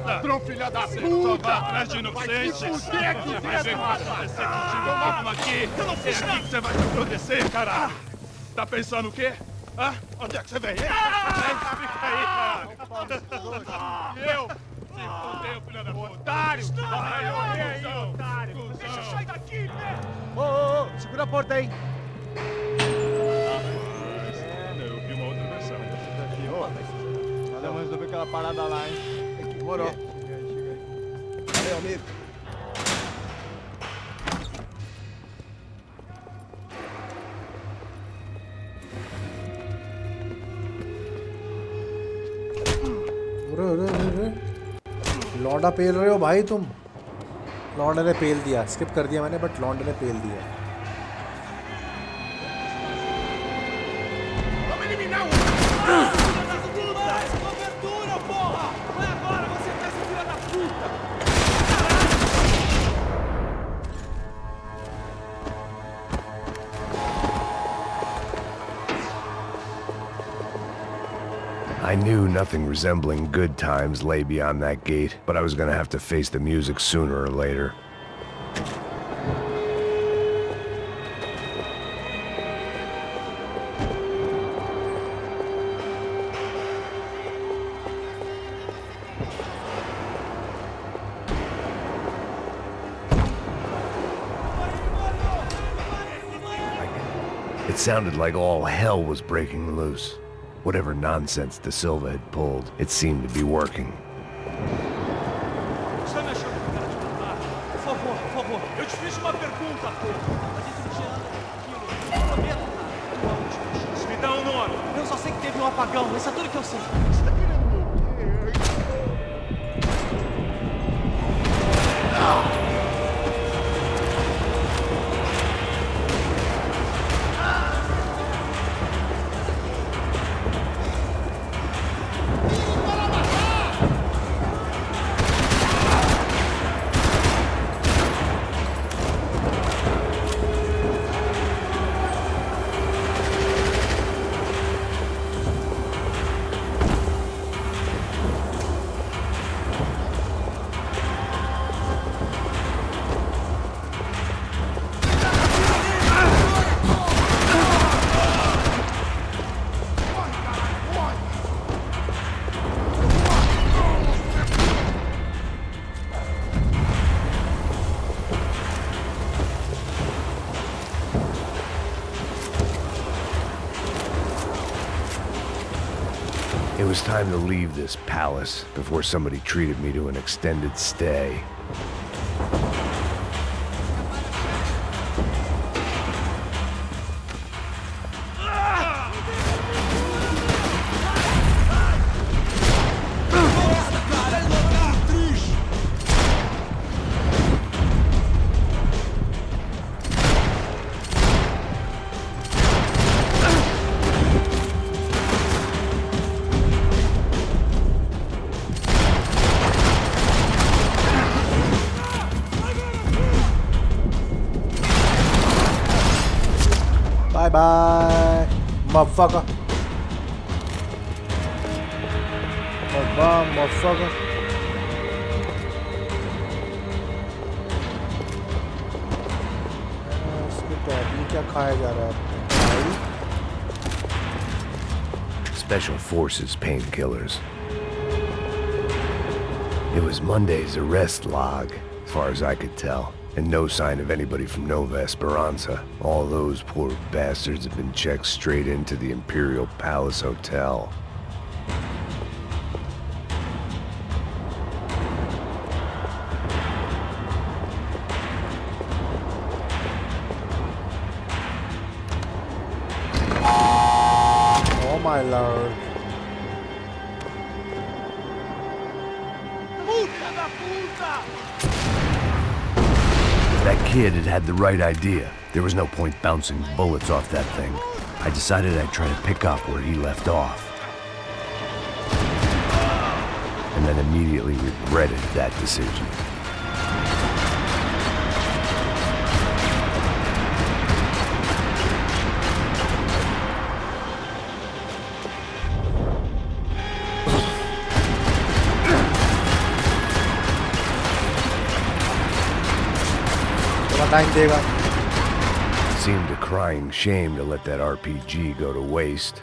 Ladrão, filha da puta! Vai atrás de inocente! Vai ver vai aparecer contigo mesmo aqui! Eu não fiz nada! Você vai te acontecer, caralho! Tá pensando o quê? Hã? Onde é que você vem? Fica aí, caralho! Eu? Se fodeu, filha da puta! Otário! Vai morrer aí, otário! Deixa eu sair daqui, né? Ô, segura a porta aí. Eu vi uma outra versão. Vamos resolver aquela parada lá, hein? Demorou. Chega aí. Valeu, amigo. लौंडा पेल रहे हो भाई तुम। लौंडे ने पेल दिया, skip कर दिया मैंने, बट लौंडे ने पेल दिया। Vamos eliminar o... Cobertura, porra! Vai agora, você tá esse filho da puta! I knew nothing resembling good times lay beyond that gate, but I was gonna have to face the music sooner or later. It sounded like all hell was breaking loose. Whatever nonsense De Silva had pulled, it seemed to be working. Está me achando que eu quero te matar? Por favor, eu te fiz uma pergunta, porra. A gente não tinha nada daquilo. Eu prometo, cara. Qual a última chance? Me dá um nome. Eu só sei que teve um apagão, isso é tudo que eu sei. Você tá querendo morrer? It was time to leave this palace before somebody treated me to an extended stay. Bye bye, motherfucker. Bye, motherfucker. ये क्या खाया जा रहा है? Special Forces painkillers. It was Monday's arrest log, as far as I could tell. And no sign of anybody from Nova Esperanza. All those poor bastards have been checked straight into the Imperial Palace Hotel. Oh my lord. Puta da puta! That kid had the right idea. There was no point bouncing bullets off that thing. I decided I'd try to pick up where he left off. And then immediately regretted that decision. Time देगा. Seemed a crying shame to let that RPG go to waste.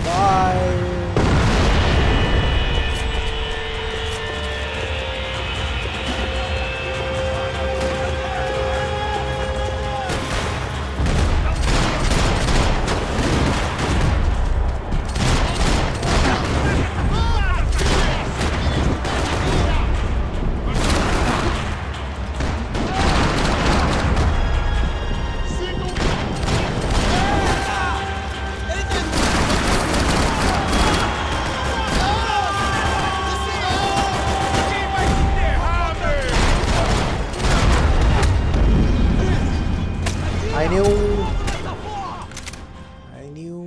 Bye. knew. I knew.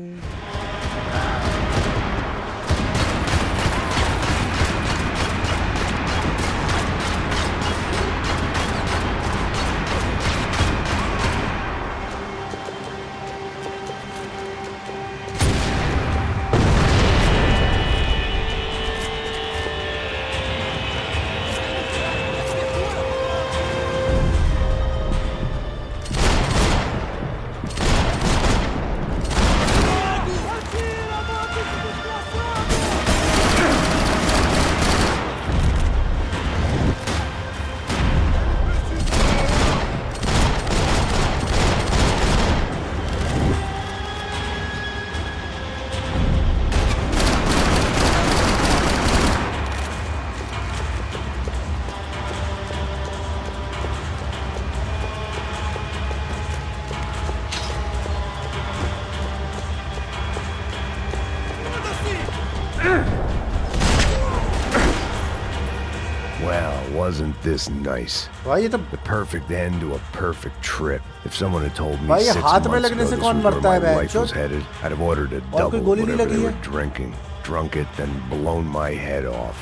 Well, wasn't this nice? भाई ये तो The perfect end to a perfect trip. If someone had told me भाई ये 6 हाथ में months लगने ago से this कौन was where मरता my है बहन life was चोद? headed, I'd have ordered a और कोई double of गोली नहीं whatever लगी they है? were drinking, drunk it, then blown my head off.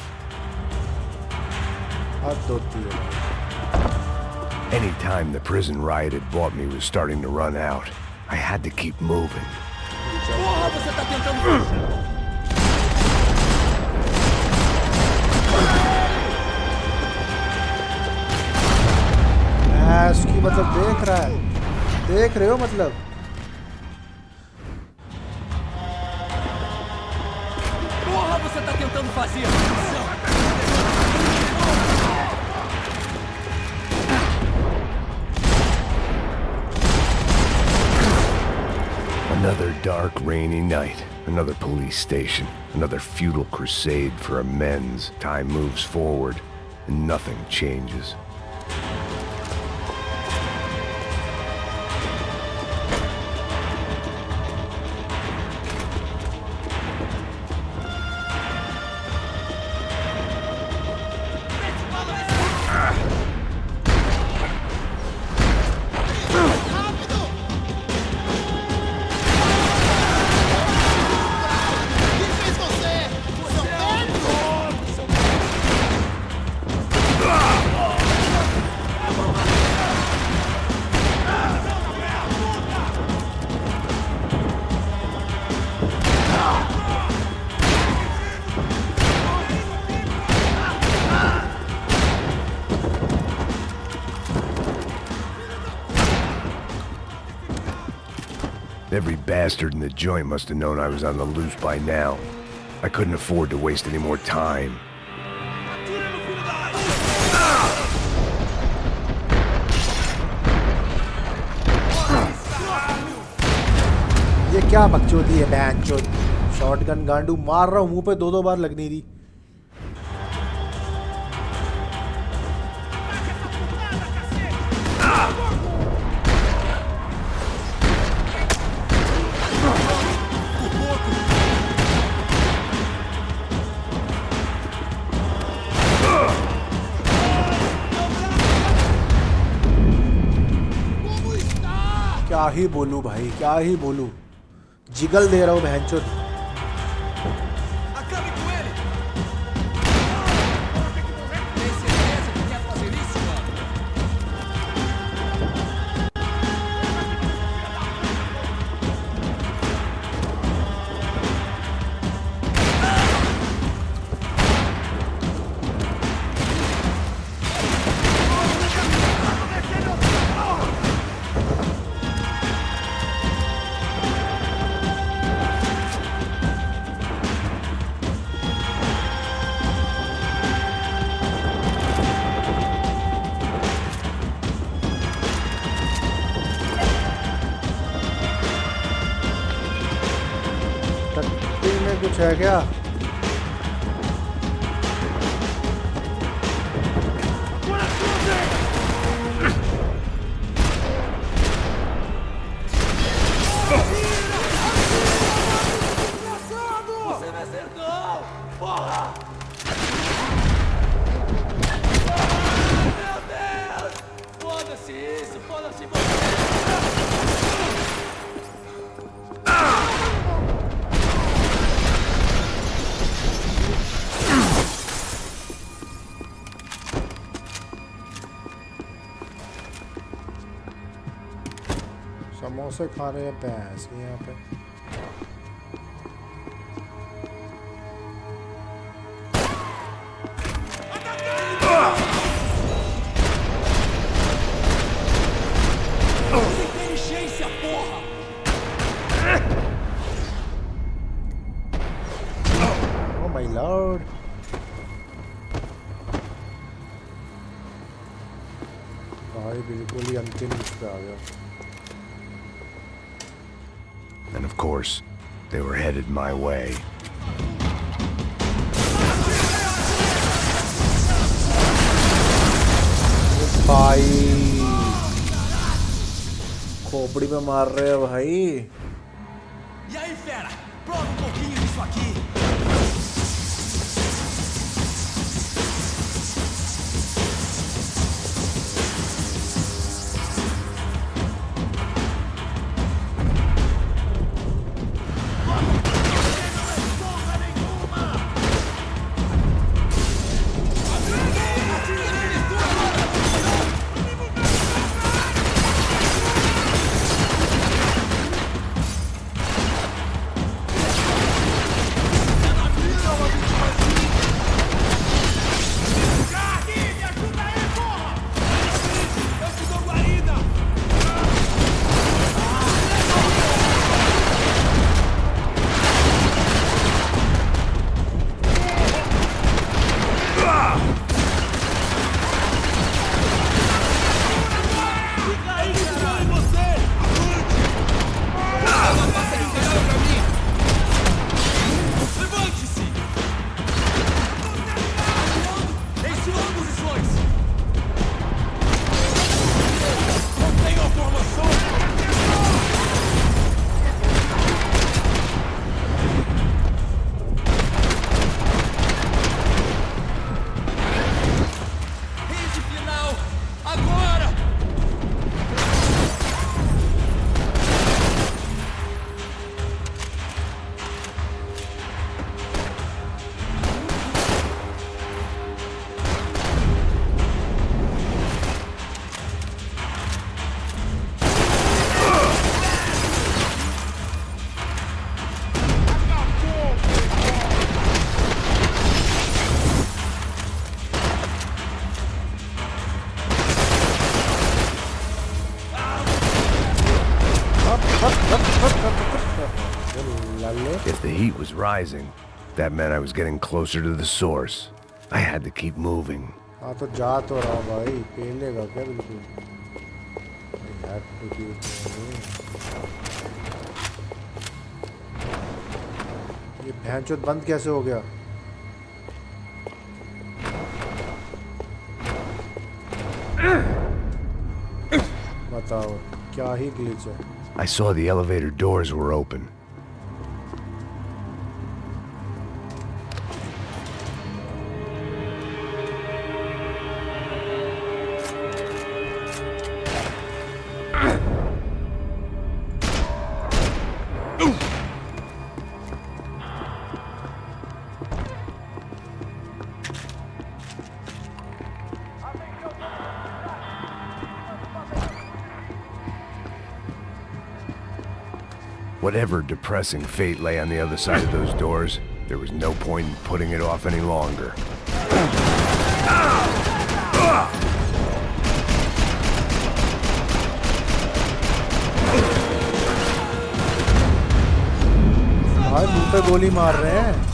हाथ धोती है. Any time the prison riot had bought me was starting to run out, I had to keep moving. Porra, você tá tentando... उसकी मतलब देख रहा है. देख रहे हो मतलब? Porra, você tá tentando fazer? Another dark, rainy night. Another police station. Another futile crusade for amends. Time moves forward, and nothing changes. Every bastard in the joint must have known I was on the loose by now. I couldn't afford to waste any more time. ये क्या बकचोदी है बहनचोद. Shotgun गांडू मार रहा हूँ मुंह पे 2-2 बार लग नहीं रही. क्या ही बोलूं भाई, क्या ही बोलूं. जिगल दे रहा हूँ बहनचोद. Acabe com ele! Tem certeza que quer fazer isso, mano? में कुछ है क्या? Você me acertou! Porra! Meu Deus! Foda-se isso! Foda-se você! समोसे खा रहे हैं भैंस यहाँ पे। Inteligência, porra! Oh my lord! भाई बिल्कुल ही अंतिम पे आ गया। And of course, they were headed my way. भाई खोपड़ी में मार रहे हैं भाई। E aí, fera? Prova um pouquinho disso aqui. If the heat was rising, that meant I was getting closer to the source. I had to keep moving. हाँ तो जा तो रहा भाई, पेलेगा क्या बिल्कुल? I had to keep moving. ये भैंचोद बंद कैसे हो गया? बताओ क्या ही ग्लिच है? I saw the elevator doors were open. Whatever depressing fate lay on the other side of those doors, there was no point in putting it off any longer. भाई मुंह पे गोली मार रहे हैं।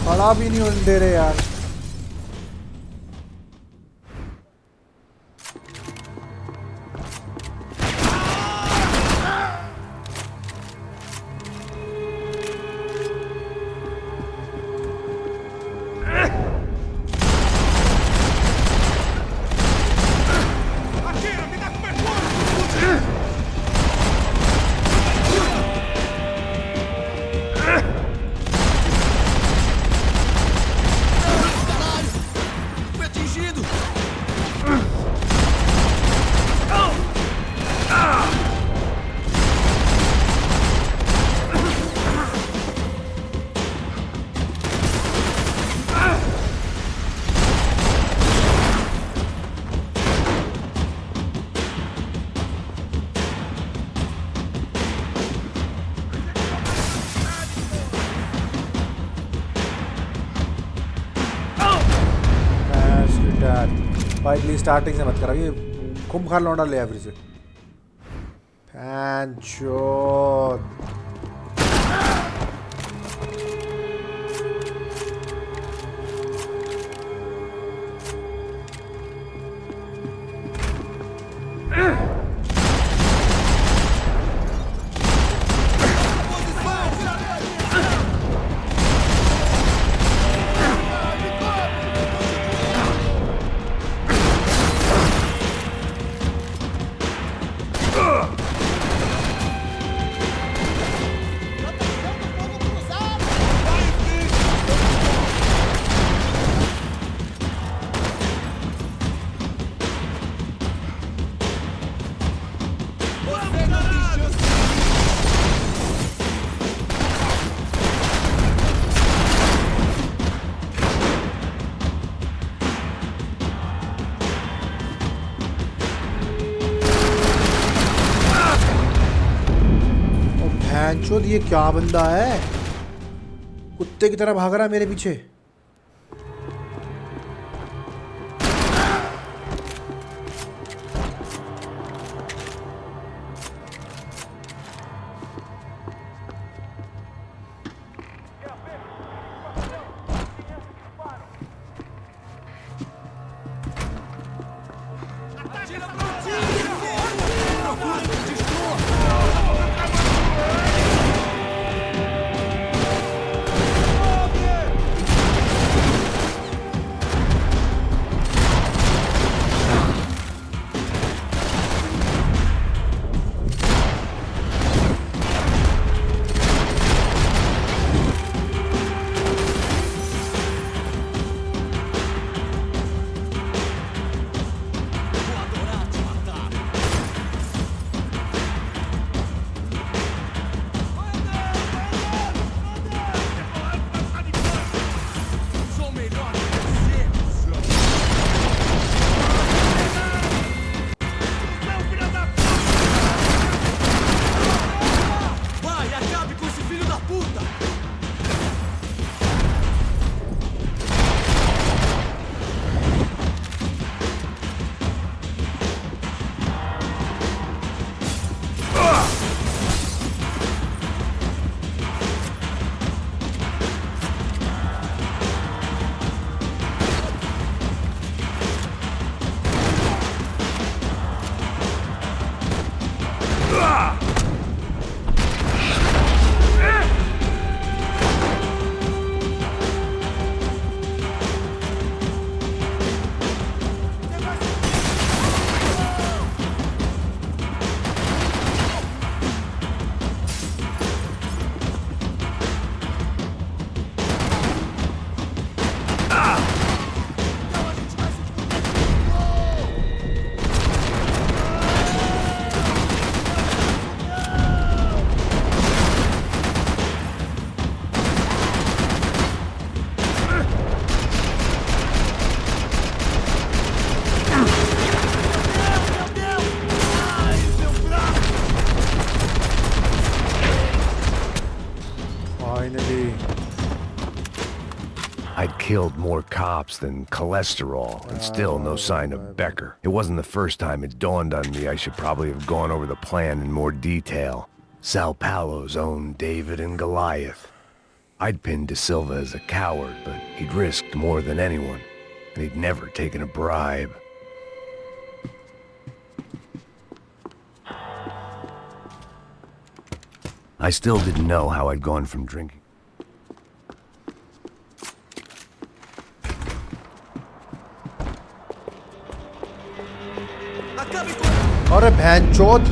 खड़ा भी नहीं होने दे रहे यार। भाई प्लीज स्टार्टिंग से मत करा, ये खूंखार लौंडा ले फिर से। पैंचोद पैंचोद, ये क्या बंदा है, कुत्ते की तरह भाग रहा है मेरे पीछे। I'd killed more cops than cholesterol, and still no sign of Becker. It wasn't the first time it dawned on me I should probably have gone over the plan in more detail. Sao Paulo's own David and Goliath. I'd pinned De Silva as a coward, but he'd risked more than anyone, and he'd never taken a bribe. I still didn't know how I'd gone from drinking. अरे भैंचोद,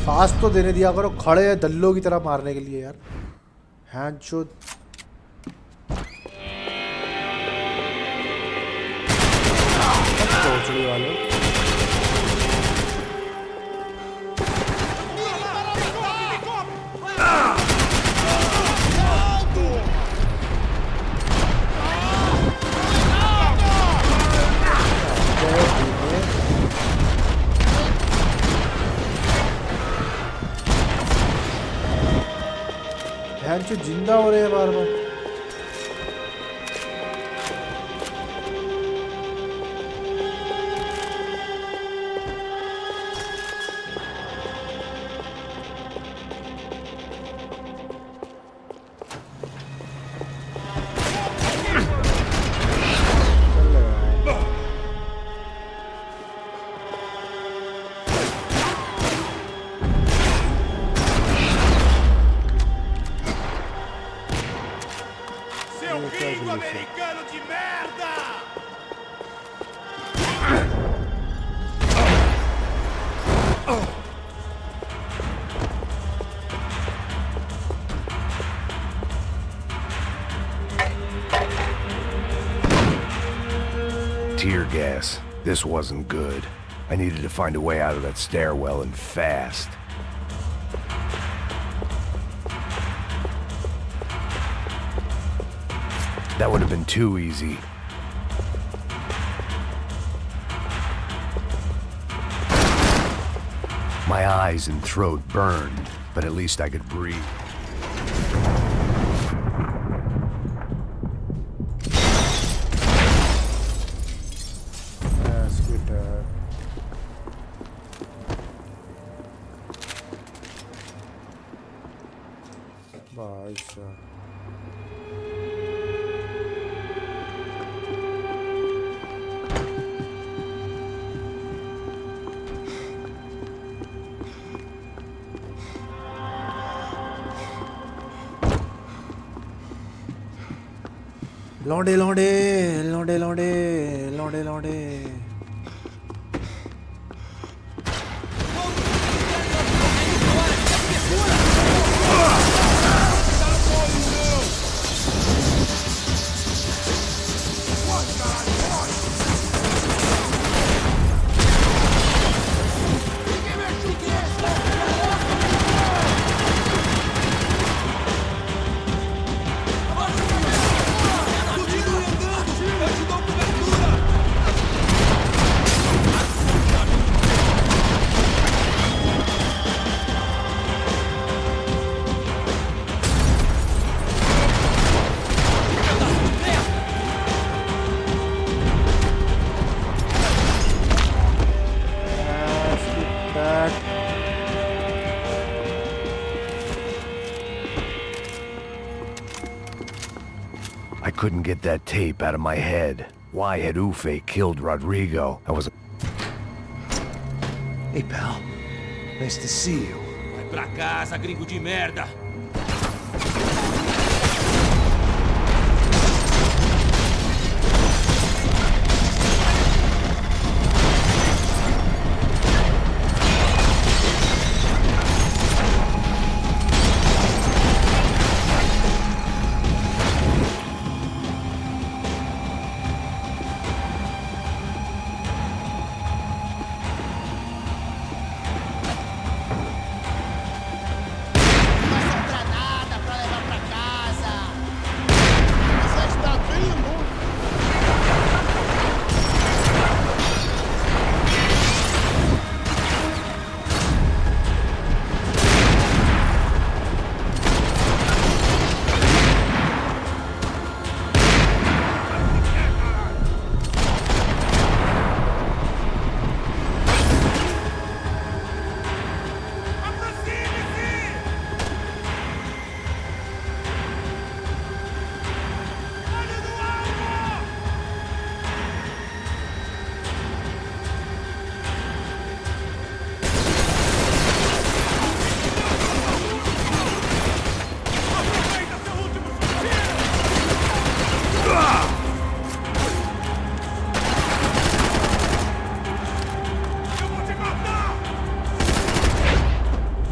fast तो देने दिया करो, खड़े हैं दल्लों की तरह मारने के लिए यार। भैंचोद चोचड़ी वाले। भैंचो जिंदा हो रहे हैं बार बार। tear gas. This wasn't good. I needed to find a way out of that stairwell and fast. That would have been too easy. My eyes and throat burned, but at least I could breathe. लौंडे लौंडे लौंडे लौंडे लौंडे लौंडे I couldn't get that tape out of my head. Why had Ufe killed Rodrigo? I was... Hey, pal. Nice to see you. Vai pra casa, gringo de merda!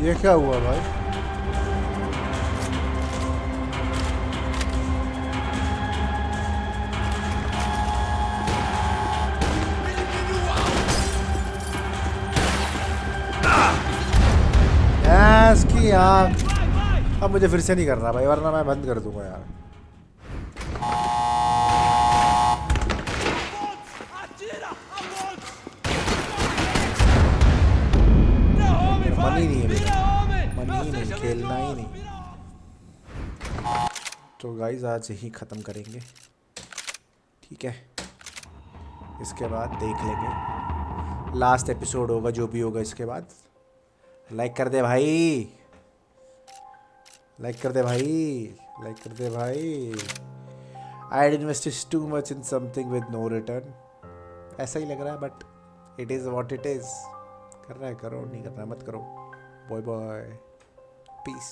ये क्या हुआ भाई? की आँख अब मुझे फिर से नहीं करना भाई, वरना मैं बंद कर दूंगा यार। मन ही नहीं है मेरा, मन ही नहीं, खेलना ही नहीं। तो गाइस आज यही ख़त्म करेंगे, ठीक है? इसके बाद देख लेंगे, लास्ट एपिसोड होगा जो भी होगा। इसके बाद लाइक कर दे भाई, लाइक कर दे भाई, लाइक कर दे भाई। I invested too much in something with no return, ऐसा ही लग रहा है, but it is what it is. करना है करो, नहीं करना मत करो। Bye bye, piece.